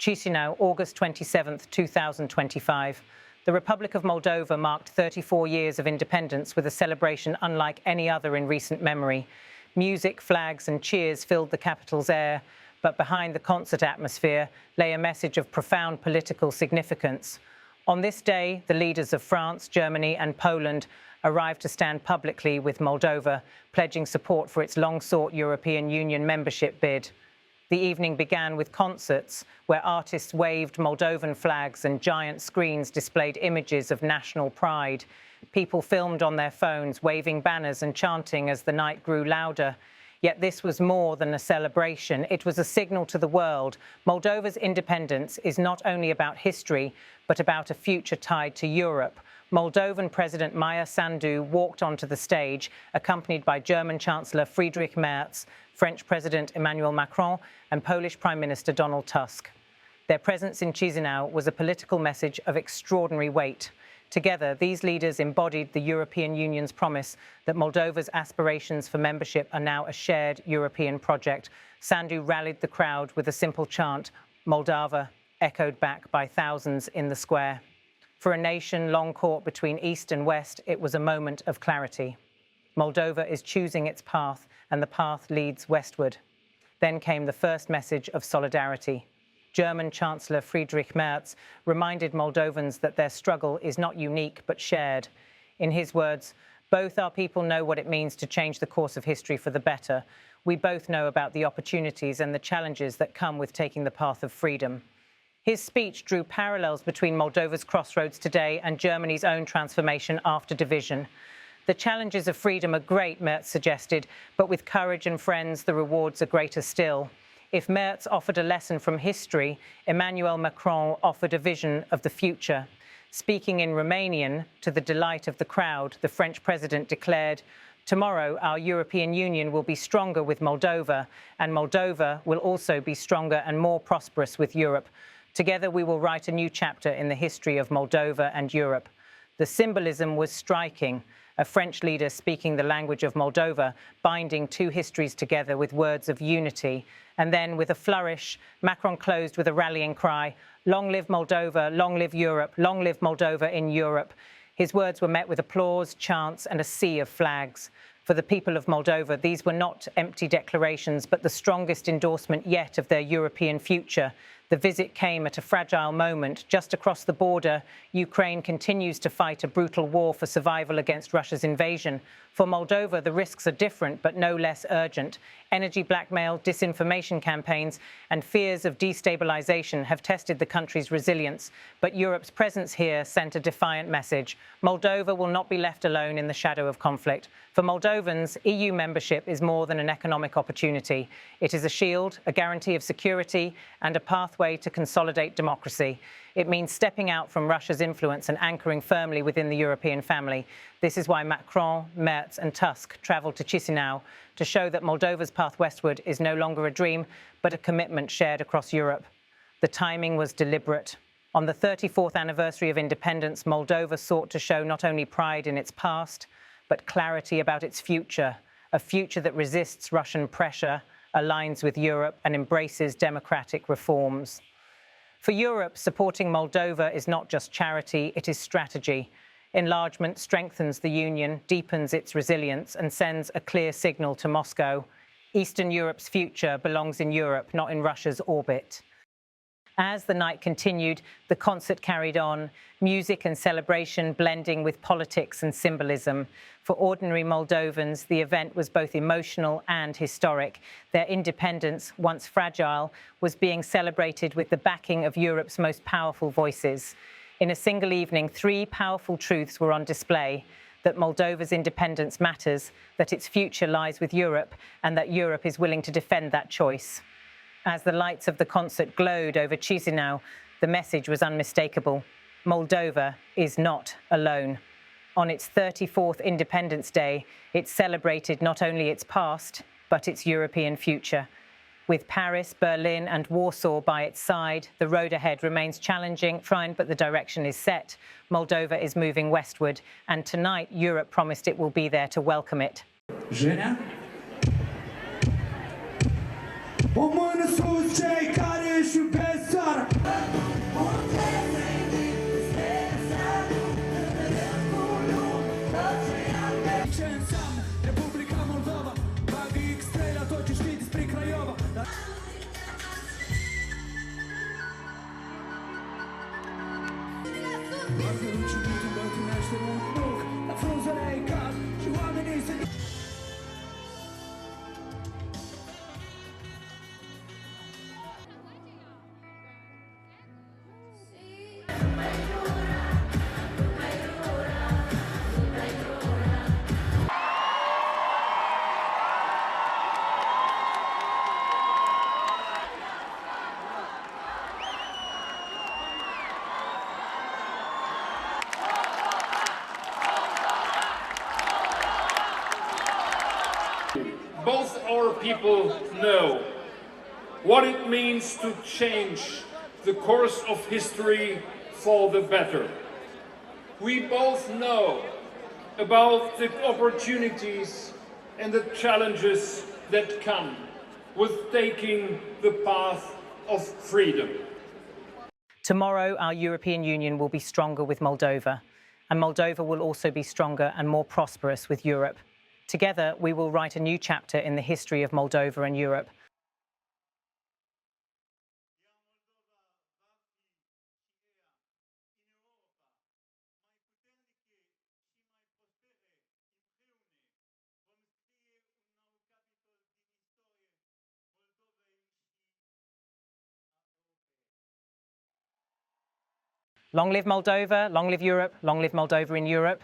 Chisinau, August 27, 2025. The Republic of Moldova marked 34 years of independence with a celebration unlike any other in recent memory. Music, flags and cheers filled the capital's air, but behind the concert atmosphere lay a message of profound political significance. On this day, the leaders of France, Germany and Poland arrived to stand publicly with Moldova, pledging support for its long-sought European Union membership bid. The evening began with concerts where artists waved Moldovan flags and giant screens displayed images of national pride. People filmed on their phones, waving banners and chanting as the night grew louder. Yet this was more than a celebration. It was a signal to the world. Moldova's independence is not only about history, but about a future tied to Europe. Moldovan President Maia Sandu walked onto the stage, accompanied by German Chancellor Friedrich Merz, French President Emmanuel Macron, and Polish Prime Minister Donald Tusk. Their presence in Chisinau was a political message of extraordinary weight. Together, these leaders embodied the European Union's promise that Moldova's aspirations for membership are now a shared European project. Sandu rallied the crowd with a simple chant, Moldova, echoed back by thousands in the square. For a nation long caught between East and West, it was a moment of clarity. Moldova is choosing its path, and the path leads westward. Then came the first message of solidarity. German Chancellor Friedrich Merz reminded Moldovans that their struggle is not unique but shared. In his words, both our people know what it means to change the course of history for the better. We both know about the opportunities and the challenges that come with taking the path of freedom. His speech drew parallels between Moldova's crossroads today and Germany's own transformation after division. The challenges of freedom are great, Merz suggested, but with courage and friends, the rewards are greater still. If Merz offered a lesson from history, Emmanuel Macron offered a vision of the future. Speaking in Romanian, to the delight of the crowd, the French president declared, "Tomorrow, our European Union will be stronger with Moldova, and Moldova will also be stronger and more prosperous with Europe. Together, we will write a new chapter in the history of Moldova and Europe." The symbolism was striking. A French leader speaking the language of Moldova, binding two histories together with words of unity. And then, with a flourish, Macron closed with a rallying cry, "Long live Moldova, long live Europe, long live Moldova in Europe." His words were met with applause, chants, and a sea of flags. For the people of Moldova, these were not empty declarations, but the strongest endorsement yet of their European future. The visit came at a fragile moment. Just across the border, Ukraine continues to fight a brutal war for survival against Russia's invasion. For Moldova, the risks are different, but no less urgent. Energy blackmail, disinformation campaigns, and fears of destabilization have tested the country's resilience. But Europe's presence here sent a defiant message. Moldova will not be left alone in the shadow of conflict. For Moldovans, EU membership is more than an economic opportunity. It is a shield, a guarantee of security, and a pathway to consolidate democracy. It means stepping out from Russia's influence and anchoring firmly within the European family. This is why Macron, Merz and Tusk travelled to Chisinau to show that Moldova's path westward is no longer a dream, but a commitment shared across Europe. The timing was deliberate. On the 34th anniversary of independence, Moldova sought to show not only pride in its past, but clarity about its future, a future that resists Russian pressure, aligns with Europe and embraces democratic reforms. For Europe, supporting Moldova is not just charity, it is strategy. Enlargement strengthens the Union, deepens its resilience, and sends a clear signal to Moscow. Eastern Europe's future belongs in Europe, not in Russia's orbit. As the night continued, the concert carried on, music and celebration blending with politics and symbolism. For ordinary Moldovans, the event was both emotional and historic. Their independence, once fragile, was being celebrated with the backing of Europe's most powerful voices. In a single evening, three powerful truths were on display: that Moldova's independence matters, that its future lies with Europe, and that Europe is willing to defend that choice. As the lights of the concert glowed over Chisinau, the message was unmistakable. Moldova is not alone. On its 34th Independence Day, it celebrated not only its past, but its European future. With Paris, Berlin and Warsaw by its side, the road ahead remains challenging, but the direction is set. Moldova is moving westward, and tonight Europe promised it will be there to welcome it. Женя? O mână sus cei care își iubesc țara. people know what it means to change the course of history for the better. We both know about the opportunities and the challenges that come with taking the path of freedom. Tomorrow, our European Union will be stronger with Moldova, and Moldova will also be stronger and more prosperous with Europe. Together, we will write a new chapter in the history of Moldova and Europe. Long live Moldova, long live Europe, long live Moldova in Europe.